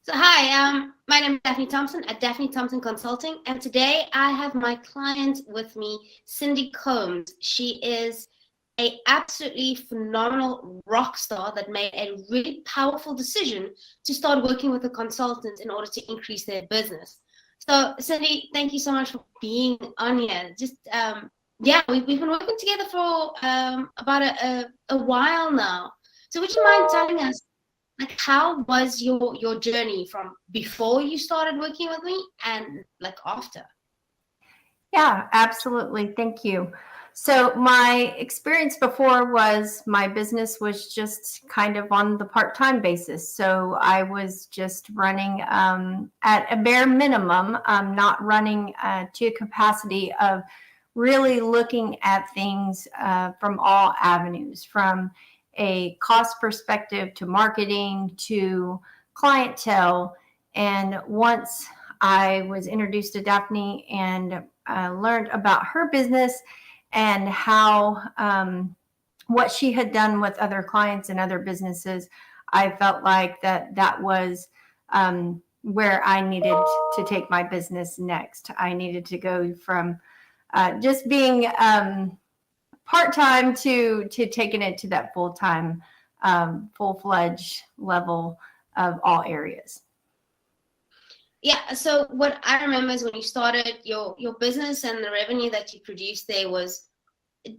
So hi, my name is Daphne Thompson at Daphne Thompson Consulting, and today I have my client with me, Cindy Combs. She is a absolutely phenomenal rock star that made a really powerful decision to start working with a consultant in order to increase their business. So Cindy, thank you so much for being on here. Yeah, we've been working together for about a while now. So would you mind telling us, like, how was your journey from before you started working with me and like after? Yeah, absolutely. Thank you. So my experience before was my business was just kind of on the part-time basis. So I was just running at a bare minimum, not running to a capacity of really looking at things from all avenues, from a cost perspective to marketing to clientele. And once I was introduced to Daphne and learned about her business and how what she had done with other clients and other businesses, I felt like that was where I needed to take my business next. I needed to go from just being part time to taking it to that full time, full fledged level of all areas. Yeah, so what I remember is when you started your business and the revenue that you produced there was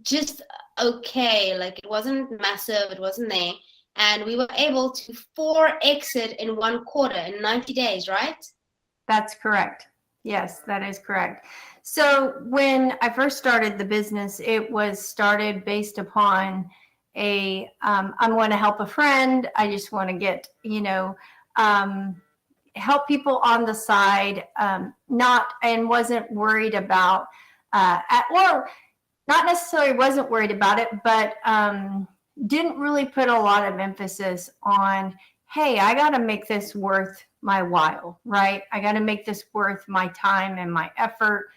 just okay. Like, it wasn't massive, it wasn't there. And we were able to 4x it in 1 quarter in 90 days, right? That's correct. Yes, that is correct. So when I first started the business, it was started based upon I'm going to help a friend. I just want to get, um, help people on the side, not, and wasn't worried about, or not necessarily wasn't worried about it, but didn't really put a lot of emphasis on, hey, I got to make this worth my while, right? I got to make this worth my time and my effort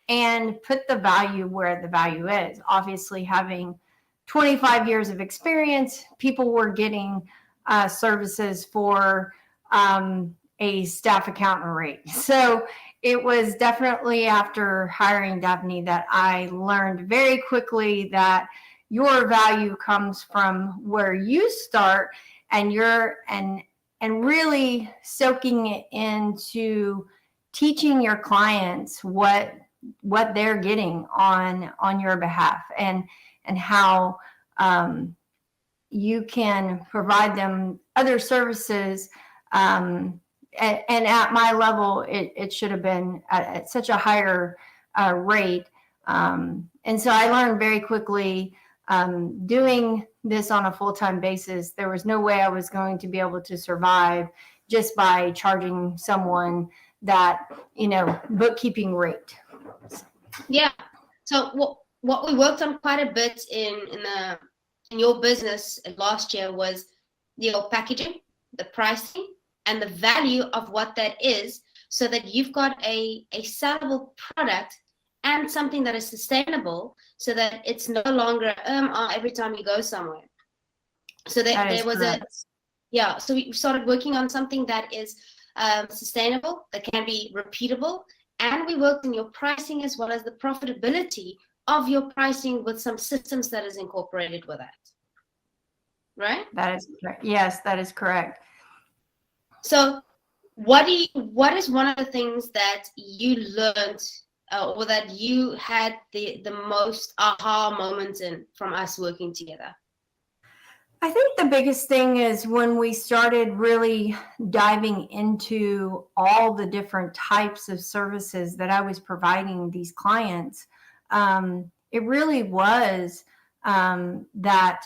and put the value where the value is. Obviously, having 25 years of experience, people were getting services for a staff accountant rate. So it was definitely after hiring Daphne that I learned very quickly that your value comes from where you start, and and really soaking it into teaching your clients what they're getting on your behalf, and how you can provide them other services. And at my level, it should have been at such a higher rate. And so I learned very quickly, doing this on a full-time basis, there was no way I was going to be able to survive just by charging someone that, bookkeeping rate. Yeah. So what we worked on quite a bit in your business last year was your packaging, the pricing, and the value of what that is, so that you've got a sellable product and something that is sustainable, so that it's no longer every time you go somewhere. So That there is was correct. so we started working on something that is sustainable, that can be repeatable, and we worked on your pricing as well as the profitability of your pricing with some systems that is incorporated with that, right? That is correct. Yes, that is correct. So what is one of the things that you learned, or that you had the most aha moments in from us working together? I think the biggest thing is when we started really diving into all the different types of services that I was providing these clients. It really was that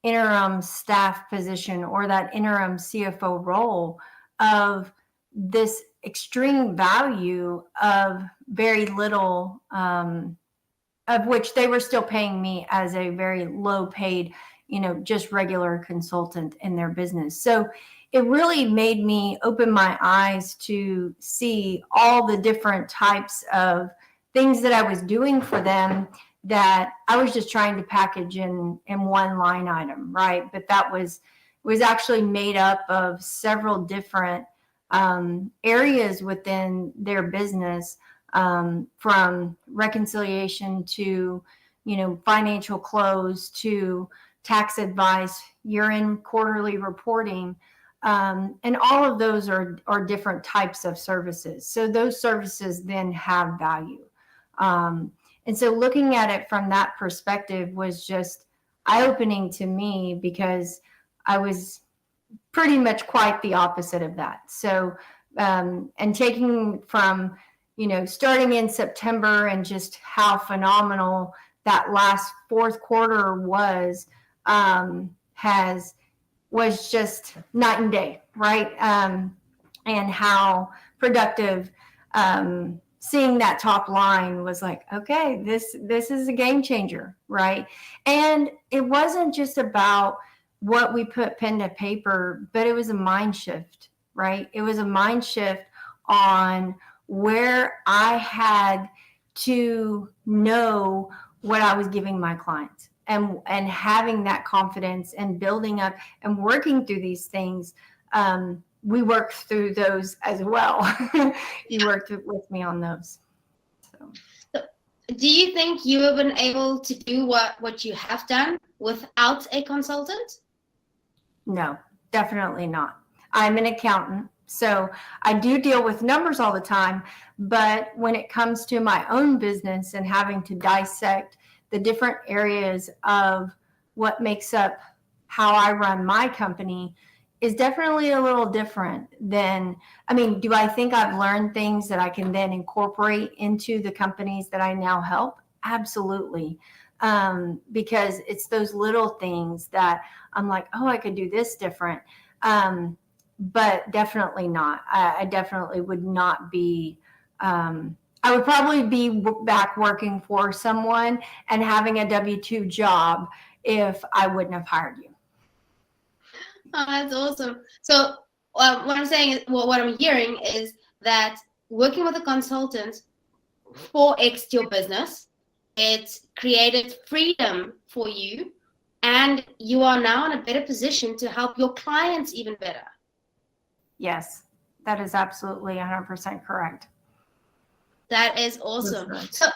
interim staff position or that interim CFO role of this extreme value of very little, of which they were still paying me as a very low paid, just regular consultant in their business. So it really made me open my eyes to see all the different types of things that I was doing for them that I was just trying to package in one line item, right? But that was actually made up of several different areas within their business, from reconciliation to, financial close to tax advice, year-end quarterly reporting. And all of those are different types of services. So those services then have value. And so looking at it from that perspective was just eye-opening to me, because I was pretty much quite the opposite of that. So, and taking from, starting in September and just how phenomenal that last fourth quarter was just night and day, right? And how productive, seeing that top line was like, okay, this is a game changer, right? And it wasn't just about what we put pen to paper, but it was a mind shift, right? It was a mind shift on where I had to know what I was giving my clients, and having that confidence and building up and working through these things. We worked through those as well. You worked with me on those. So, do you think you have been able to do what you have done without a consultant? No, definitely not. I'm an accountant, so I do deal with numbers all the time. But when it comes to my own business and having to dissect the different areas of what makes up how I run my company, is definitely a little different than, do I think I've learned things that I can then incorporate into the companies that I now help? Absolutely. Because it's those little things that I'm like, oh, I could do this different. But definitely not. I definitely would not be, I would probably be back working for someone and having a W-2 job if I wouldn't have hired you. Oh, that's awesome. So what I'm saying is, well, what I'm hearing is that working with a consultant 4x your business, it's created freedom for you, and you are now in a better position to help your clients even better. Yes, that is absolutely 100% correct. That is awesome. So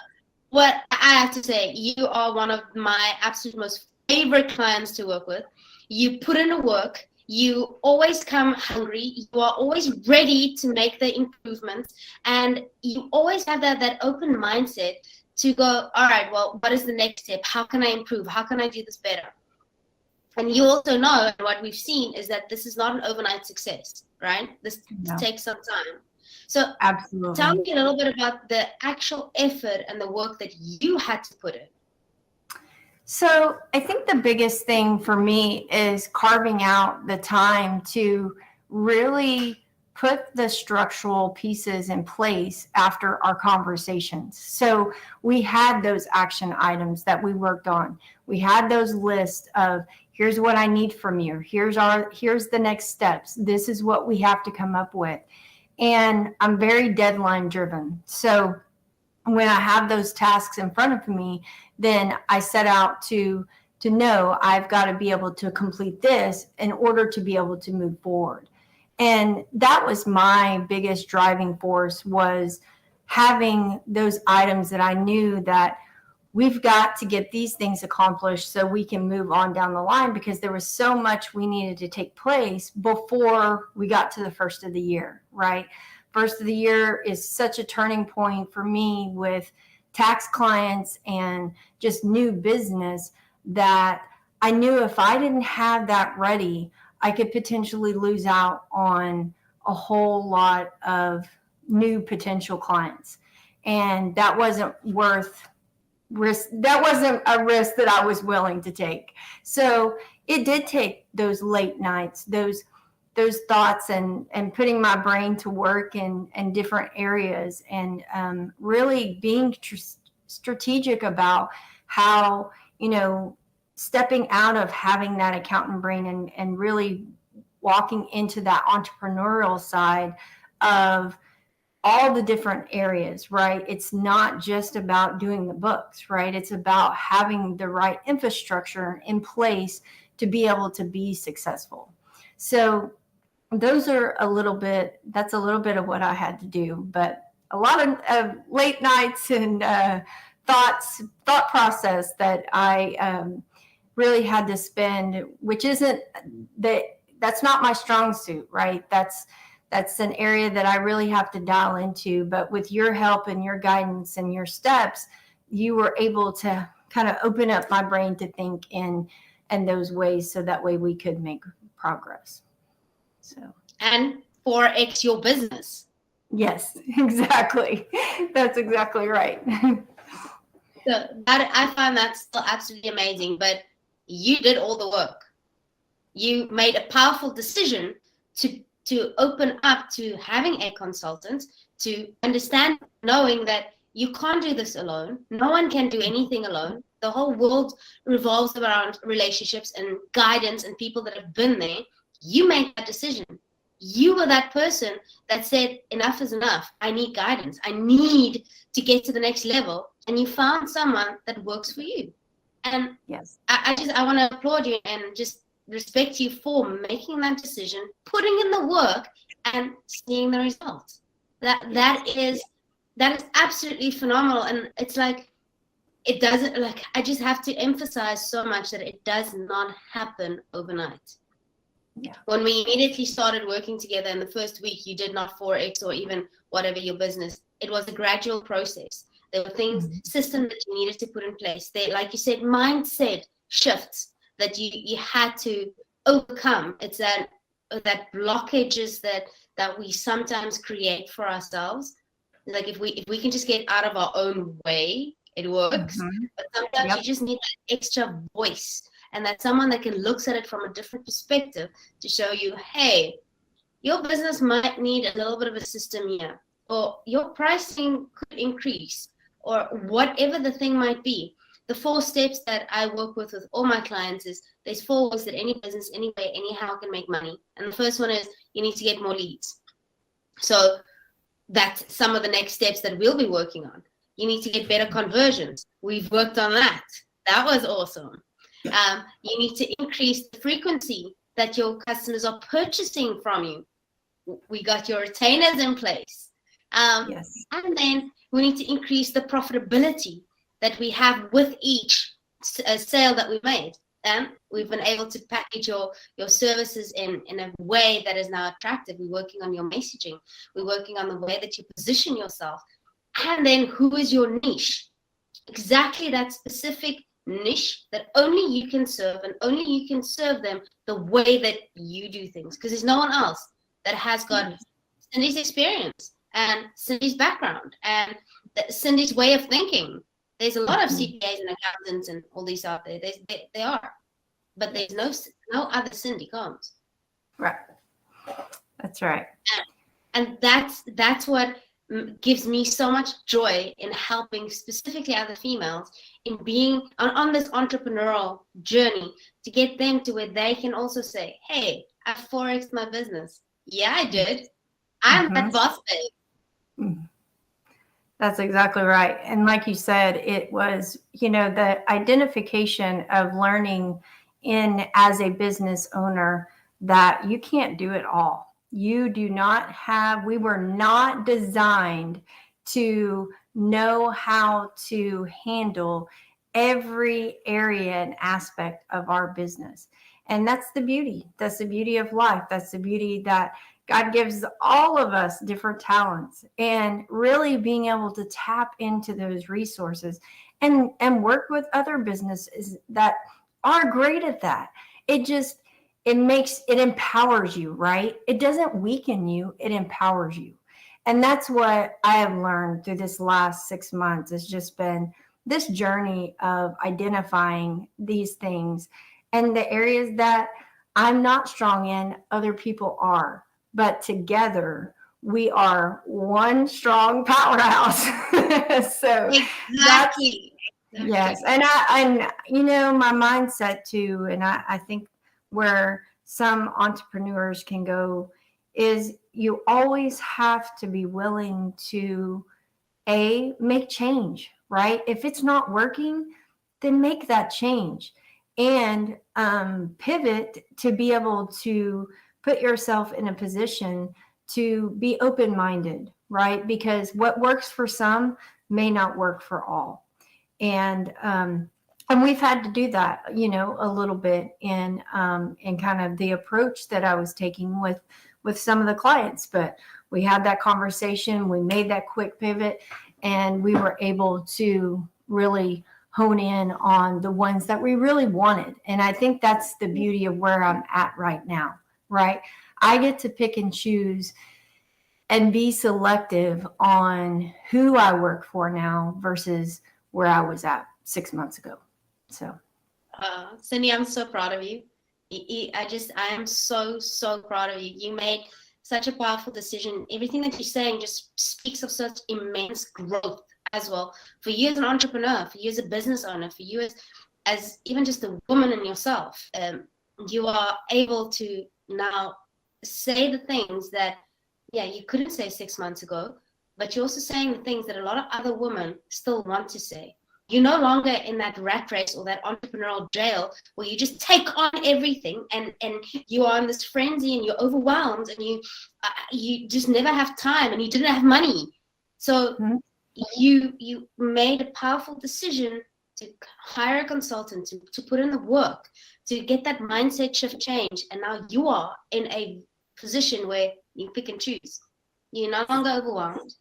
what I have to say, you are one of my absolute most favorite clients to work with. You put in the work. You always come hungry. You are always ready to make the improvements. And you always have that open mindset to go, all right, well, what is the next step? How can I improve? How can I do this better? And you also know, what we've seen is that this is not an overnight success, right? This takes some time. So absolutely, tell me a little bit about the actual effort and the work that you had to put in. So I think the biggest thing for me is carving out the time to really put the structural pieces in place after our conversations. So we had those action items that we worked on. We had those lists of, here's what I need from you. Here's the next steps. This is what we have to come up with. And I'm very deadline driven. So when I have those tasks in front of me, then I set out to know I've got to be able to complete this in order to be able to move forward. And that was my biggest driving force, was having those items that I knew that we've got to get these things accomplished so we can move on down the line, because there was so much we needed to take place before we got to the first of the year, right? First of the year is such a turning point for me with tax clients and just new business, that I knew if I didn't have that ready, I could potentially lose out on a whole lot of new potential clients. And that wasn't worth risk. That wasn't a risk that I was willing to take. So it did take those late nights, those thoughts, and putting my brain to work in different areas, and really being strategic about how, stepping out of having that accountant brain and really walking into that entrepreneurial side of all the different areas, right? It's not just about doing the books, right? It's about having the right infrastructure in place to be able to be successful. So those are that's a little bit of what I had to do, but a lot of late nights and thought process that I really had to spend, which isn't that's not my strong suit, right? That's an area that I really have to dial into. But with your help and your guidance and your steps, you were able to kind of open up my brain to think in those ways, so that way we could make progress. So, and 4x your business. yes, exactly. That's exactly right. So that, I find that still absolutely amazing, but you did all the work. You made a powerful decision to open up to having a consultant, to understand, knowing that you can't do this alone. No one can do anything alone. The whole world revolves around relationships and guidance and people that have been there. You made that decision. You were that person that said, enough is enough. I need guidance. I need to get to the next level. And you found someone that works for you. And yes, I want to applaud you and just respect you for making that decision, putting in the work, and seeing the results. That is absolutely phenomenal. And it's like, it doesn't, like, I just have to emphasize so much that it does not happen overnight. Yeah. When we immediately started working together in the first week, you did not 4x or even whatever your business. It was a gradual process. There were things, systems that you needed to put in place. There, like you said, mindset shifts that you had to overcome. It's that blockages that we sometimes create for ourselves. Like if we can just get out of our own way, it works. But sometimes you just need that extra voice, and that's someone that can look at it from a different perspective to show you, hey, your business might need a little bit of a system here, or your pricing could increase, or whatever the thing might be. The 4 steps that I work with all my clients is, there's 4 ways that any business, anyway, anyhow can make money. And the first one is, you need to get more leads. So that's some of the next steps that we'll be working on. You need to get better conversions. We've worked on that. That was awesome. You need to increase the frequency that your customers are purchasing from you. We got your retainers in place. yes. And then we need to increase the profitability that we have with each sale that we made. And we've been able to package your services in a way that is now attractive. We're working on your messaging. We're working on the way that you position yourself. And then who is your niche? Exactly that specific niche that only you can serve, and only you can serve them the way that you do things. Because there's no one else that has got Cindy's experience and Cindy's background and Cindy's way of thinking. There's a lot of CPAs and accountants and all these out there. They are. But there's no other Cindy Combs. Right. That's right. And that's what gives me so much joy in helping specifically other females in being on this entrepreneurial journey, to get them to where they can also say, hey, I 4x'd my business. Yeah, I did. I'm that boss babe. That's exactly right. And like you said, it was, the identification of learning as a business owner, that you can't do it all. We were not designed to know how to handle every area and aspect of our business. And that's the beauty. That's the beauty of life. That's the beauty that God gives all of us different talents, and really being able to tap into those resources and work with other businesses that are great at that. It empowers you, right? It doesn't weaken you, it empowers you. And that's what I have learned through this last 6 months. It's just been this journey of identifying these things and the areas that I'm not strong in, other people are. But together we are one strong powerhouse. So exactly. Yes. And my mindset too, and I think where some entrepreneurs can go is, you always have to be willing to make change, right? If it's not working, then make that change, and pivot to be able to put yourself in a position to be open-minded, right? Because what works for some may not work for all. And we've had to do that, you know, a little bit in kind of the approach that I was taking with some of the clients. But we had that conversation, we made that quick pivot, and we were able to really hone in on the ones that we really wanted. And I think that's the beauty of where I'm at right now, right? I get to pick and choose and be selective on who I work for now versus where I was at 6 months ago. So, Cindy, I'm so proud of you. I am so proud of you. You made such a powerful decision. Everything that you're saying just speaks of such immense growth as well. For you as an entrepreneur, for you as a business owner, for you as even just a woman in yourself, you are able to now say the things that, yeah, you couldn't say 6 months ago, but you're also saying the things that a lot of other women still want to say. You're no longer in that rat race or that entrepreneurial jail where you just take on everything and you are in this frenzy and you're overwhelmed and you just never have time and you didn't have money. So you made a powerful decision to hire a consultant, to put in the work, to get that mindset shift change. And now you are in a position where you pick and choose. You're no longer overwhelmed.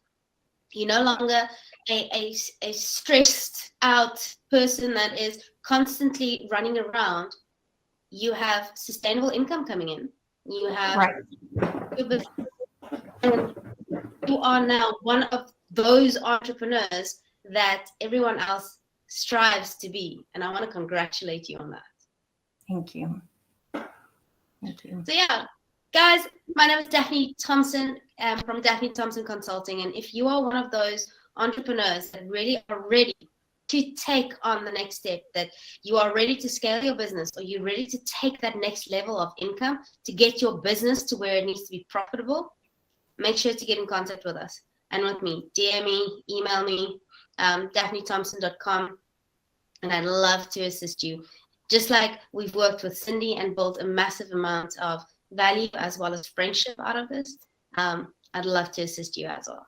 You're no longer a stressed out person that is constantly running around. You have sustainable income coming in. You have right. And you are now one of those entrepreneurs that everyone else strives to be. And I want to congratulate you on that. Thank you. Thank you. So yeah, guys, my name is Daphne Thompson from Daphne Thompson Consulting. And if you are one of those entrepreneurs that really are ready to take on the next step, that you are ready to scale your business, or you're ready to take that next level of income to get your business to where it needs to be profitable, make sure to get in contact with us and with me. DM me, email me, daphnethompson.com, and I'd love to assist you. Just like we've worked with Cindy and built a massive amount of value as well as friendship out of this, I'd love to assist you as well.